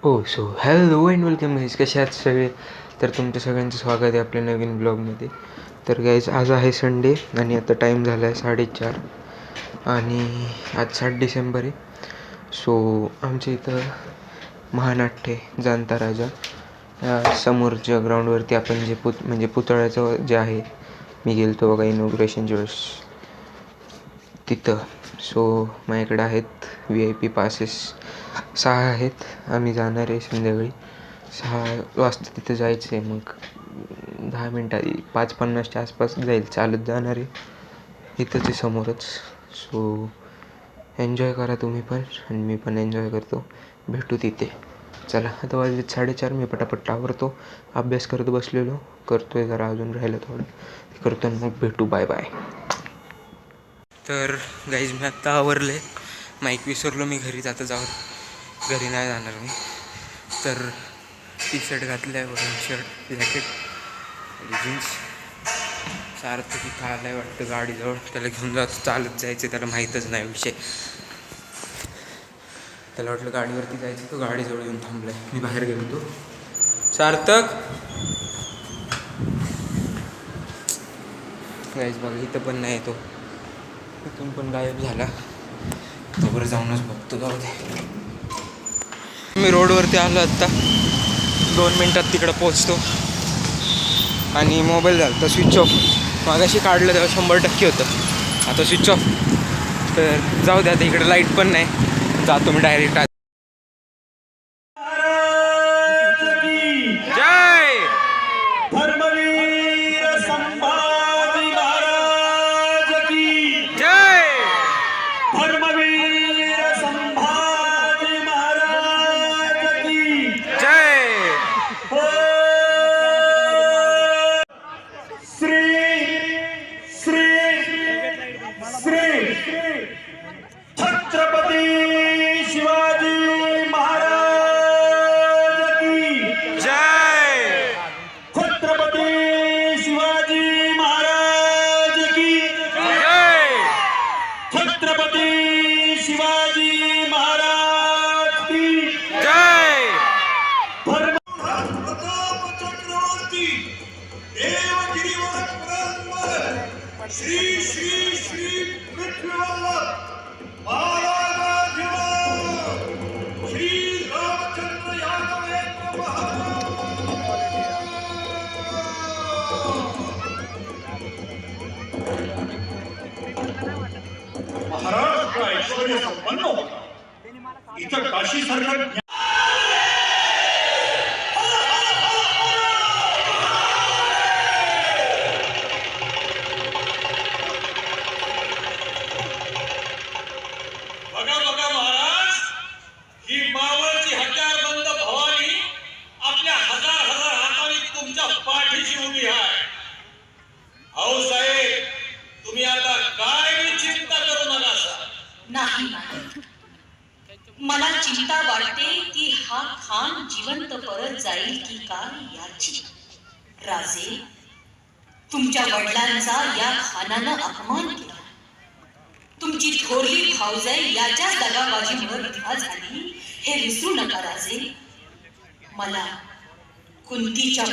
हो so hello and welcome guys, कसे आहात सगळे. तर तुमच्या सगळ्यांचं स्वागत आहे आपल्या नवीन ब्लॉगमध्ये. तर गाईज आज आहे संडे आणि आता टाईम झाला आहे 4:30 आणि आज 7 डिसेंबर आहे. सो आमच्या इथं महानाट्य जाणता राजा समोरच्या ग्राउंडवरती आपण जे म्हणजे पुतळ्याचं जे आहे, मी गेलो तो बघा इनॉग्रेशनच्या वेळेस तिथं. सो माझ्याकडे आहेत VIP पासेस 6 आहेत. आम्ही जाणार आहे संध्याकाळी 6 वाजता तिथं जायचं आहे. मग 10 मिनटात 5:50च्या आसपास जाईल, चालत जाणार आहे. इथंच आहे समोरच. सो एन्जॉय करा तुम्ही पण आणि मी पण एन्जॉय करतो. भेटू तिथे. चला आता वाजले 4:30. मी पटापट आवरतो. अभ्यास करत बसलेलो, करतो आहे जरा, अजून राहिलं थोडं ते करतो आणि मग भेटू. Bye bye. तर गाईज मी आत्ता आवरले. माईक विसरलो मी घरी जाता जाऊन. घरी नाही जाणार मी. तर टी-शर्ट घातलं आहे, वरून शर्ट, जॅकेट आणि जीन्स. सारखं तिथं आलं आहे वाटतं गाडीजवळ. त्याला घेऊन जातो, चालत जायचं, त्याला माहीतच नाही विषय. त्याला वाटलं गाडीवरती जायचं, तो गाडीजवळ येऊन थांबला आहे. मी बाहेर गेलो तो. सार्थक गाईज बघा इथं पण नाही, तो इथून पण गायब झाला. तोवर जाऊनच बघतो, जाऊ दे. मी रोडवरती आलो आत्ता, 2 मिनटात तिकडं पोचतो. आणि मोबाईल झाला तर स्विच ऑफ. मागाशी काढलं तेव्हा 100% होतं, आता स्विच ऑफ. तर जाऊ द्या, आता इकडे लाईट पण नाही. जातो मी डायरेक्ट. जय धर्मवीर संभाजी महाराज की जय. धर्मवीर संभाजी महाराज की जय. हो. श्री श्री श्री छत्रपती शिवाजी महाराज की जय. छत्रपती शिवाजी महाराज की जय. छत्रपती शिवाजी महाराज की जय. प्रताप चक्रवर्ती देवगिरीवर पुरंदर श्री श्री श्री पृथ्वीवल्लभ बाळासाहेब श्री रामचंद्र यादव महाराष्ट्र ऐश्वर्य संपन्न होता. इथं काशी सारखं बघा बघा महाराज, ही मावळची हत्यारबंद भवानी आपल्या हजार हजार हातांनी तुमच्या पाठीशी उभी आहे. अहो साहेब, तुम्ही आता काय बी चिंता करू नका. नाही, मला चिंता वाटते की हा खान जिवंत परत जाईल की काय याची. राजे, तुमच्या वडिलांचा या खानानं अपमान केला. तुमची थोरली भाऊजाई याच्या दगाबाजीमुळे विधवा झाली, हे विसरू नका राजे. मला कुंतीच्या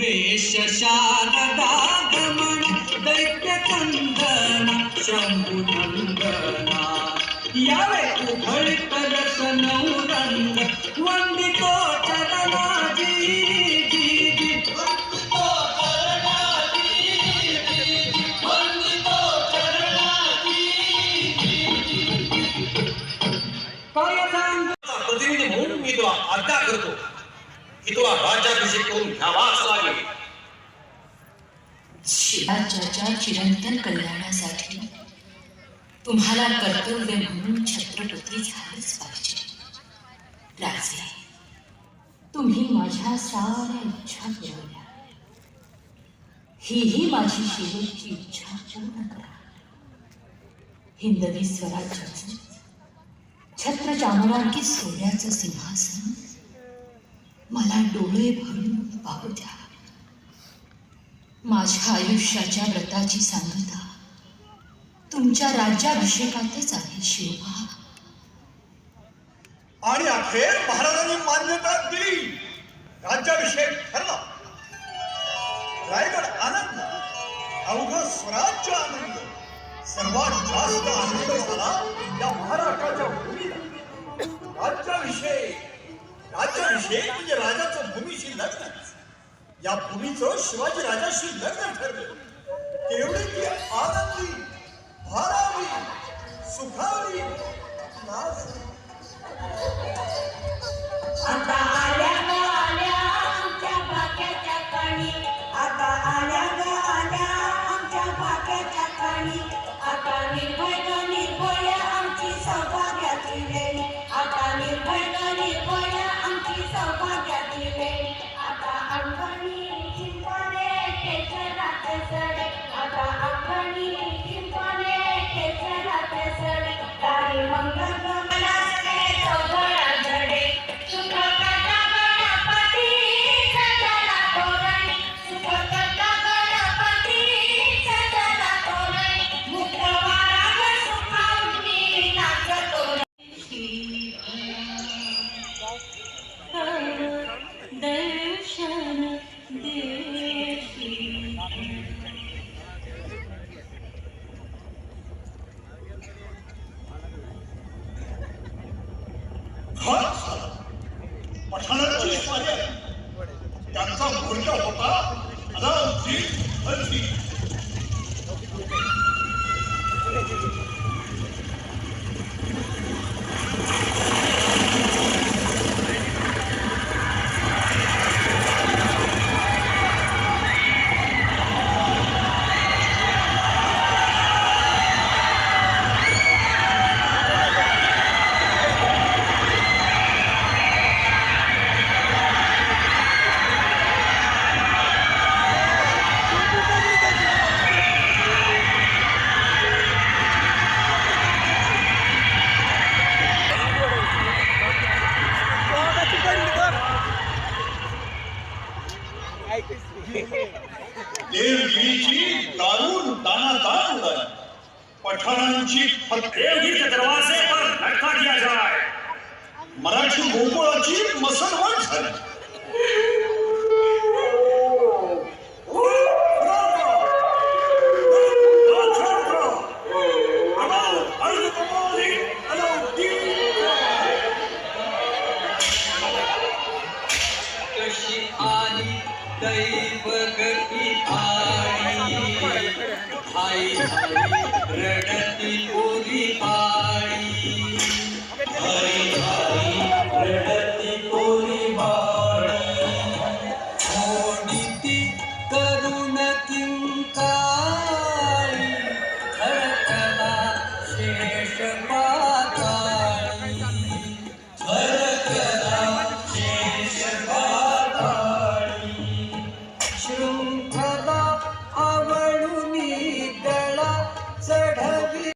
वेश शारदागमन दैत्य कंदना शंभुनंदना यावे उघड रस नौरंग वंदितो चरणाजी प्रतिनिधी म्हणून मी तुला आज्ञा करतो की तुला राज्याभिषेक करून घ्यावाच लागेल. शिवाज्याच्या चिरंतन कल्याणासाठी तुम्हाला कर्तव्य म्हणून छत्रपती झालंच पाहिजे. राजे, तुम्ही माझ्या साऱ्या इच्छा पुरवल्या. हीही माझी शेवटची इच्छा पूर्ण करा. हिंदवी स्वराज्याचं छत्र चामरांकी सोन्याचं सिंहासन मला डोळे भरून पाहू द्या. माझ्या आयुष्याच्या व्रताची सांगता तुमच्या राज्याभिषेकातच आहे शिवबा. आणि अखेर महाराजांनी मान्यता दिली. राज्याभिषेक ठरला. रायगड आनंद, अवघं स्वराज्य आनंद. सर्वात जास्त आनंद झाला या महाराष्ट्राच्या भूमीला. राज्याभिषेक म्हणजे राजाचं भूमीशी लग्न. या भूमीचं शिवाजी राजाशी लग्न ठरलं. तेवढी ती आनंदी, भारावी, सुखावी, नाचली. आता आल्या ग आल्या आमच्या भाग्याच्या कणी. आता आल्या ग आल्या आमच्या भाग्याच्या कणी. आता निर्भय ग निर्भय आमची सौभाग्याची वेळ. आता निर्भय ग निर्भय आमची सौभाग्याची वेळ. आता अंगणी चिंताने केशरात सडे. आता अंगणी चिंताने केशरात सडे. तारी मंगल मला सडे चौघडा झडे. सुख करता गणपती सजला तोरणी. सुख करता गणपती सजला तोरणी. मुखवाराग सुखावणी नाचतो दर्शन देशी. पठाणाची स्वारी आहे. त्यांचा मुलगा होता अलाउद्दीन खिलजी. देवगिरीची दारुण दानादार उडाली. पठाणांची देवगिरी दरवाजे पर लटका दिया जाए. मराठी गोकुळाची मसणवट झाली. कशी आली दैवगती आली. आई रडती पोरी बाळी. आई रडती पोरी बाळी. ओढीती करुण किंकाळी. धडकला शेष पाताळी. धडकला शेष पाताळी. शृंखला आवळूनी गळा चढवी.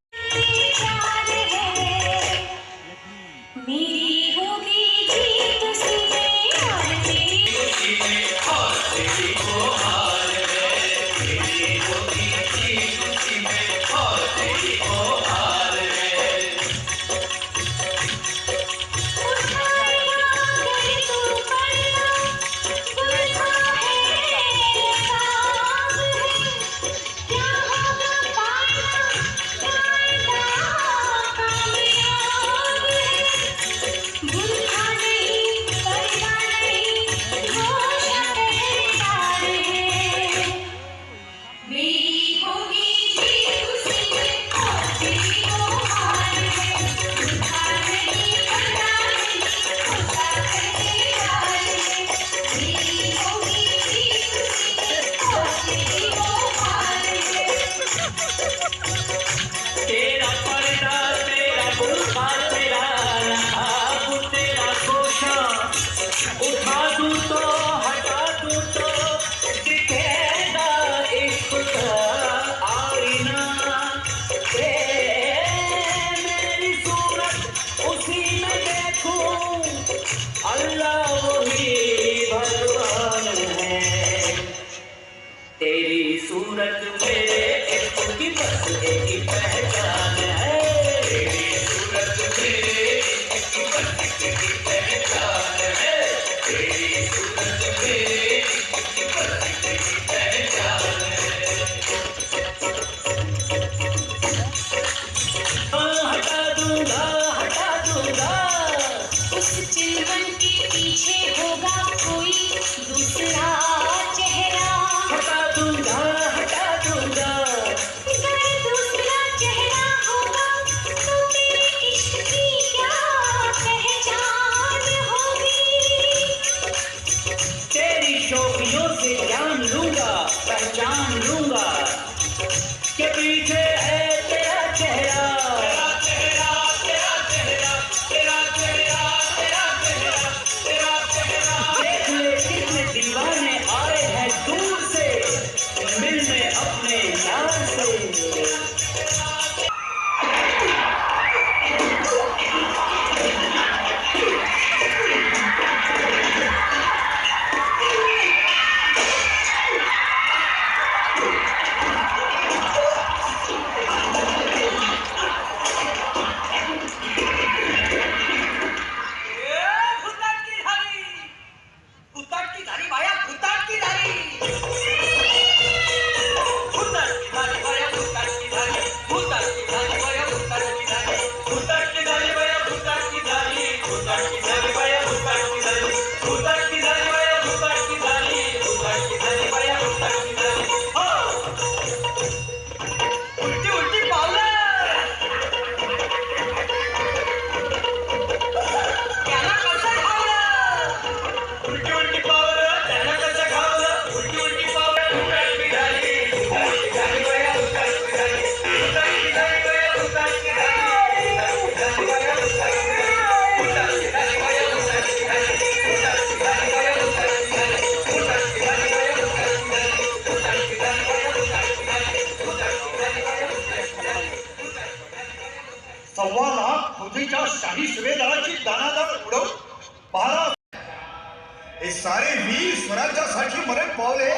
हे सारे वीर स्वराज्यासाठी मरण पावले,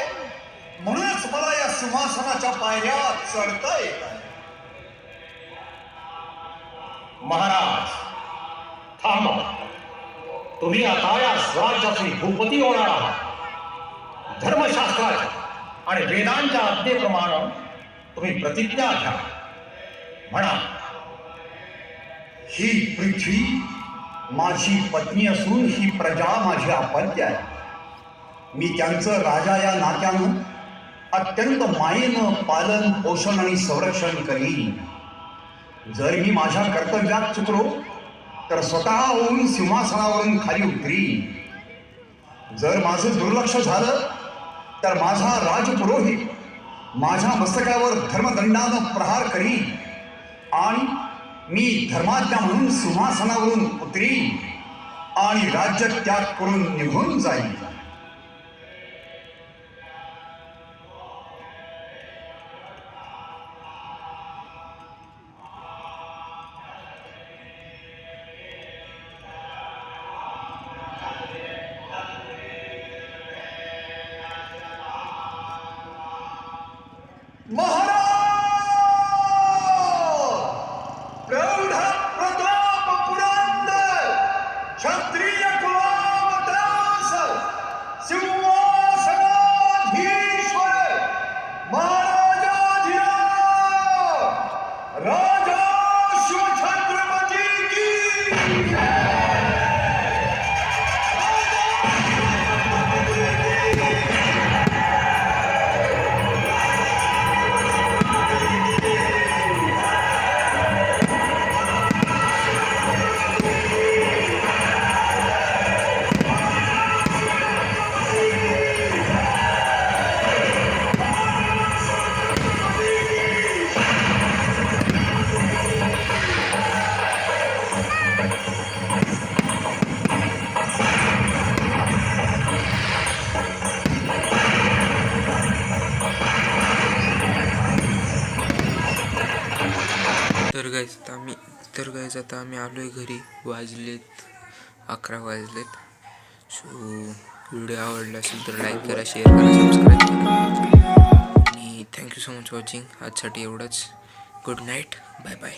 म्हणूनच मला या सिंहासनाच्या पायऱ्या चढता येत आहे. महाराज थांबा. तुम्ही आता या स्वराज्याचे भूपती होणार आहात. धर्मशास्त्राच्या आणि वेदांच्या आज्ञेप्रमाणे तुम्ही प्रतिज्ञा घ्या. म्हणा, ही पृथ्वी माझी पत्नी असून ही प्रजा माझी अपत्य आहे. मी त्यांचं राजा या नात्यानं अत्यंत मायेनं पालन पोषण आणि संरक्षण करीन. जर मी माझ्या कर्तव्यात चुकलो तर स्वतः होऊन सिंहासनावरून खाली उतरीन. जर माझं दुर्लक्ष झालं तर माझा राजपुरोहित माझ्या मस्तकावर धर्मदंडानं प्रहार करीन आणि मी धर्माज्ञा म्हणून सिंहासनावरून उतरीन आणि राज्य त्याग करून निघून जाईन. प्रौढ प्रताप पुरंदर क्षत्रिय कुलावतास सिंहासनाधीश्वर महाराजाधिराज राजा शिवछत्रपती की तर गाईज आता आम्ही आलोय घरी. वाजलेत 11 वाजलेत. सो व्हिडिओ आवडला असेल तर लाईक करा, शेअर करा, सबस्क्राईब करा आणि थँक्यू सो मच वॉचिंग. आजसाठी एवढंच. Good night, bye bye.